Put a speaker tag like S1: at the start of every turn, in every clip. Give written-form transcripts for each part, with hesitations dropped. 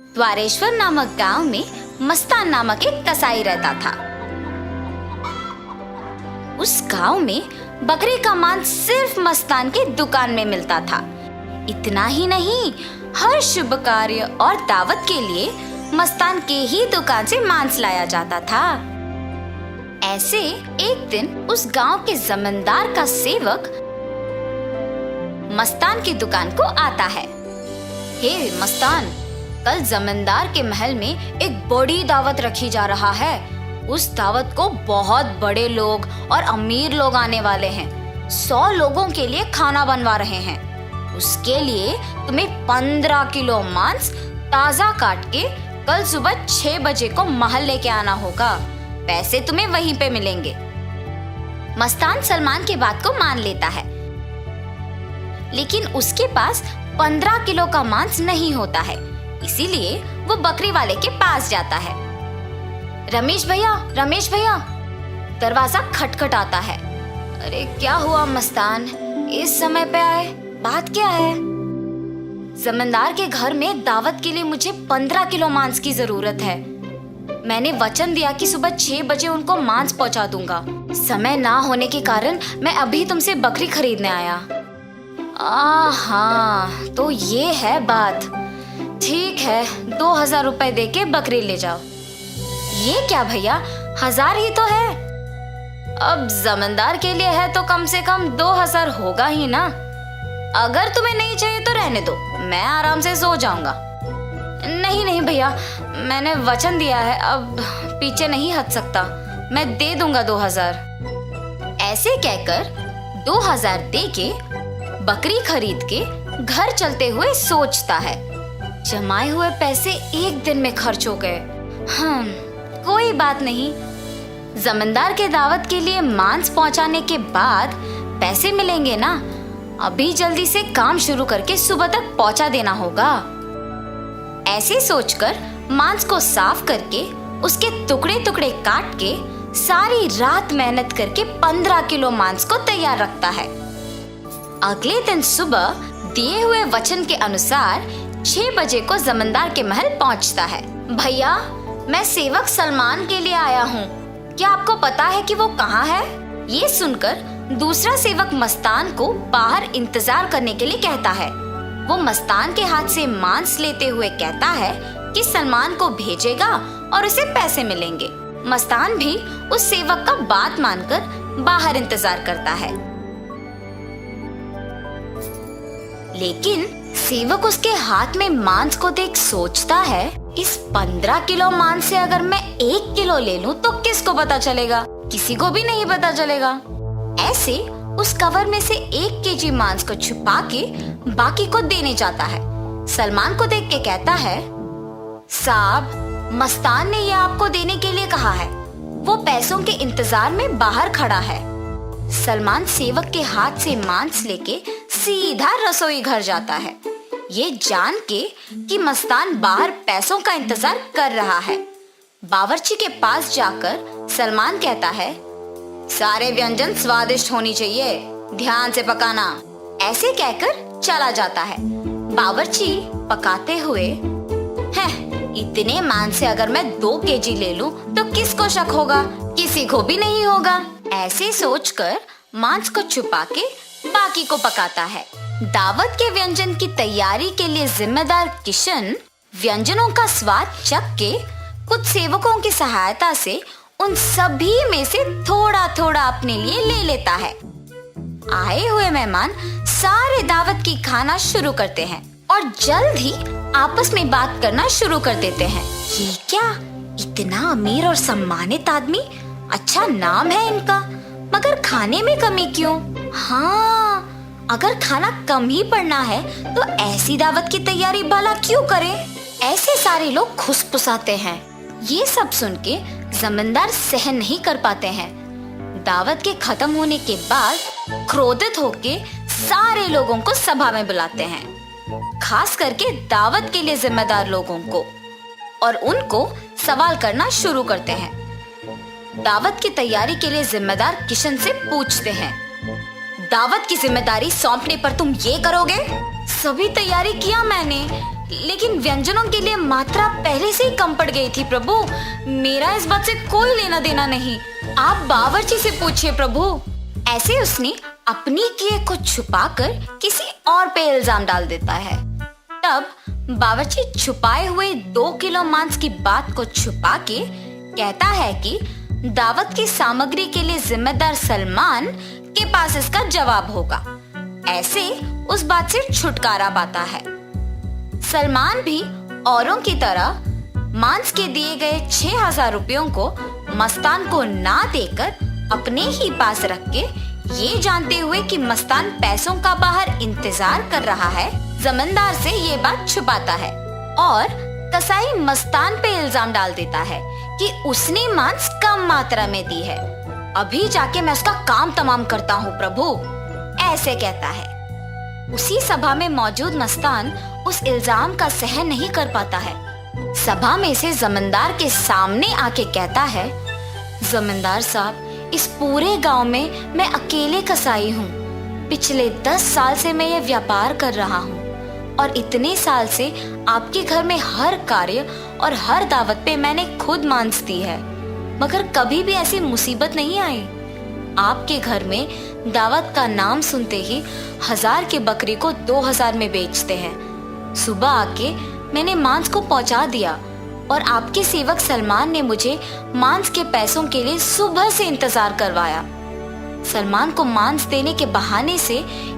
S1: द्वारेश्वर नामक गांव में मस्तान नामक एक कसाई रहता था। उस गांव में बकरे का मांस सिर्फ मस्तान के दुकान में मिलता था। इतना ही नहीं, हर शुभ कार्य और दावत के लिए मस्तान के ही दुकान से मांस लाया जाता था। ऐसे एक दिन उस गांव के जमींदार का सेवक मस्तान की दुकान को आता है। हे मस्तान, कल जमींदार के महल में एक बड़ी दावत रखी जा रहा है। उस दावत को बहुत बड़े लोग और अमीर लोग आने वाले हैं। 100 लोगों के लिए खाना बनवा रहे हैं। उसके लिए तुम्हें 15 किलो मांस ताजा काट के कल सुबह 6 बजे को महल लेके आना होगा। पैसे तुम्हें वहीं पे मिलेंगे। मस्तान सलमान की बात को मान लेता है, लेकिन उसके पास 15 किलो का मांस नहीं होता है। इसीलिए वो बकरी वाले के पास जाता है। रमेश भैया, दरवाजा खटखटाता है। अरे क्या हुआ मस्तान, इस समय पे आए, बात क्या है? जमींदार के घर में दावत के लिए मुझे 15 किलो मांस की जरूरत है। मैंने वचन दिया कि सुबह 6 बजे उनको मांस पहुंचा दूंगा। समय ना होने के कारण मैं अभी तुमसे बकरी खरीदने आया। हाँ, तो ये है बात। ठीक है, 2000 रुपए दे के बकरी ले जाओ। ये क्या भैया, 1000 ही तो है। अब जमींदार के लिए है तो कम से कम 2000 होगा ही ना। अगर तुम्हें नहीं चाहिए तो रहने दो, मैं आराम से सो जाऊंगा। नहीं भैया, मैंने वचन दिया है, अब पीछे नहीं हट सकता। मैं दे दूंगा 2000। ऐसे कहकर 2000 दे के बकरी खरीद के घर चलते हुए सोचता है, जमाए हुए पैसे एक दिन में खर्च हो गए। कोई बात नहीं, जमींदार के दावत के लिए मांस पहुंचाने के बाद पैसे मिलेंगे ना। अभी जल्दी से काम शुरू करके सुबह तक पहुंचा देना होगा। ऐसे सोचकर मांस को साफ करके उसके टुकड़े टुकड़े काट के सारी रात मेहनत करके 15 किलो मांस को तैयार रखता है। अगले दिन सुबह दिए हुए वचन के अनुसार 6 बजे को जमींदार के महल पहुंचता है। भैया, मैं सेवक सलमान के लिए आया हूँ। क्या आपको पता है कि वो कहाँ है? ये सुनकर दूसरा सेवक मस्तान को बाहर इंतजार करने के लिए कहता है। वो मस्तान के हाथ से मांस लेते हुए कहता है कि सलमान को भेजेगा और उसे पैसे मिलेंगे। मस्तान भी उस सेवक का बात मानकर बाहर इंतजार करता है, लेकिन सेवक उसके हाथ में मांस को देख सोचता है, इस 15 किलो मांस से अगर मैं 1 किलो ले लूं तो किसको पता चलेगा? किसी को भी नहीं पता चलेगा। ऐसे उस कवर में से 1 केजी मांस को छुपा के बाकी को देने जाता है। सलमान को देख के कहता है, साहब, मस्तान ने ये आपको देने के लिए कहा है। वो पैसों के इंतजार में बाहर खड़ा है। सलमान सेवक के हाथ से मांस लेके सीधा रसोई घर जाता है, ये जान के कि मस्तान बाहर पैसों का इंतजार कर रहा है। बावर्ची के पास जाकर सलमान कहता है, सारे व्यंजन स्वादिष्ट होनी चाहिए, ध्यान से पकाना। ऐसे कहकर चला जाता है। बावर्ची पकाते हुए, इतने मांस से अगर मैं 2 केजी ले लूं तो किसको शक होगा? किसी को भी नहीं होगा। ऐसे सोचकर मांस को छुपा के बाकी को पकाता है। दावत के व्यंजन की तैयारी के लिए जिम्मेदार किशन व्यंजनों का स्वाद चख के कुछ सेवकों की सहायता से उन सभी में से थोड़ा थोड़ा अपने लिए ले लेता है। आए हुए मेहमान सारे दावत की खाना शुरू करते हैं और जल्द ही आपस में बात करना शुरू कर देते हैं। ये क्या, इतना अमीर और सम्मानित आदमी, अच्छा नाम है इनका, मगर खाने में कमी क्यों? हाँ, अगर खाना कम ही पड़ना है तो ऐसी दावत की तैयारी भला क्यों करें? ऐसे सारे लोग खुसफुसाते हैं। ये सब सुन के जमींदार सहन नहीं कर पाते हैं। दावत के खत्म होने के बाद क्रोधित होके सारे लोगों को सभा में बुलाते हैं, खास करके दावत के लिए जिम्मेदार लोगों को, और उनको सवाल करना शुरू करते हैं। दावत की तैयारी के लिए जिम्मेदार किशन से पूछते हैं, दावत की जिम्मेदारी सौंपने पर तुम ये करोगे? सभी तैयारी किया मैंने, लेकिन व्यंजनों के लिए मात्रा पहले से ही कम पड़ गई थी प्रभु। मेरा इस बात से कोई लेना देना नहीं, आप बावर्ची से पूछिए प्रभु। ऐसे उसने अपनी किए को छुपाकर किसी और पे इल्जाम डाल देता है। तब बावर्ची छुपाए हुए 2 किलो मांस की बात को छुपा के कहता है कि दावत की सामग्री के लिए जिम्मेदार सलमान के पास इसका जवाब होगा। ऐसे उस बात से छुटकारा पाता है। सलमान भी औरों की तरह मांस के दिए गए 6,000 रुपयों को मस्तान को ना देकर अपने ही पास रख के, ये जानते हुए कि मस्तान पैसों का बाहर इंतजार कर रहा है, जमींदार से ये बात छुपाता है और कसाई मस्तान पे इल्जाम डाल देता है कि उसने मांस कम मात्रा में दी है। अभी जाके मैं उसका काम तमाम करता हूँ प्रभु, ऐसे कहता है। उसी सभा में मौजूद मस्तान उस इल्जाम का सहन नहीं कर पाता है। सभा में से जमींदार के सामने आके कहता है, जमींदार साहब, इस पूरे गांव में मैं अकेले कसाई हूँ। पिछले 10 साल से मैं ये व्यापार कर रहा हूँ और इतने साल से आपके घर में हर कार्य और हर दावत पे मैंने खुद मांस दी है, मगर कभी भी ऐसी मुसीबत नहीं आई। आपके घर में दावत का नाम सुनते ही 1000 की बकरी को 2000 में बेचते हैं। सुबह आके मैंने मांस को पहुंचा दिया और आपके सेवक सलमान ने मुझे मांस के पैसों के लिए सुबह से इंतजार करवाया। सलमान को मांस देने के बहाने से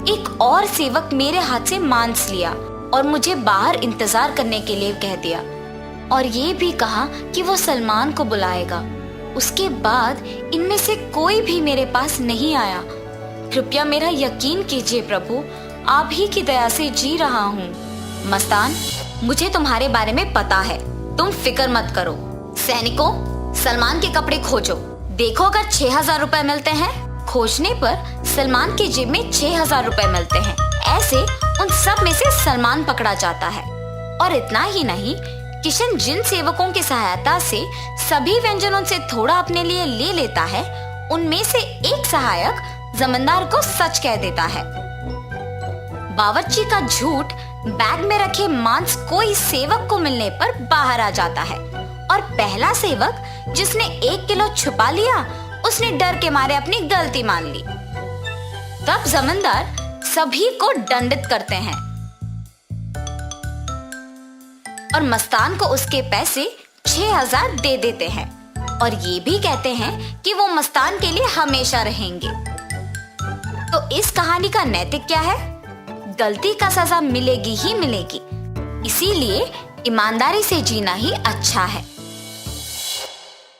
S1: एक और सेवक मेरे हाथ से मांस लिया और मुझे बाहर इंतजार करने के लिए कह दिया और ये भी कहा कि वो सलमान को बुलाएगा। उसके बाद इनमें से कोई भी मेरे पास नहीं आया। कृपया मेरा यकीन कीजिए प्रभु, आप ही की दया से जी रहा हूँ। मस्तान, मुझे तुम्हारे बारे में पता है, तुम फिक्र मत करो। सैनिकों, सलमान के कपड़े खोजो, देखो अगर 6,000 रुपए मिलते हैं। खोजने पर सलमान की जेब में 6,000 रुपए मिलते हैं। ऐसे उन सब में से सलमान पकड़ा जाता है। और इतना ही नहीं, किशन जिन सेवकों की सहायता से सभी व्यंजनों से थोड़ा अपने लिए ले लेता है, उनमें से एक सहायक जमींदार को सच कह देता है। बावर्ची का झूठ बैग में रखे मांस कोई सेवक को मिलने पर बाहर आ जाता है और पहला सेवक जिसने 1 किलो छुपा लिया, उसने डर के मारे अपनी गलती मान ली। तब जमींदार सभी को दंडित करते हैं और मस्तान को उसके पैसे 6,000 दे देते हैं और ये भी कहते हैं कि वो मस्तान के लिए हमेशा रहेंगे। तो इस कहानी का नैतिक क्या है? गलती का सजा मिलेगी ही मिलेगी, इसीलिए ईमानदारी से जीना ही अच्छा है।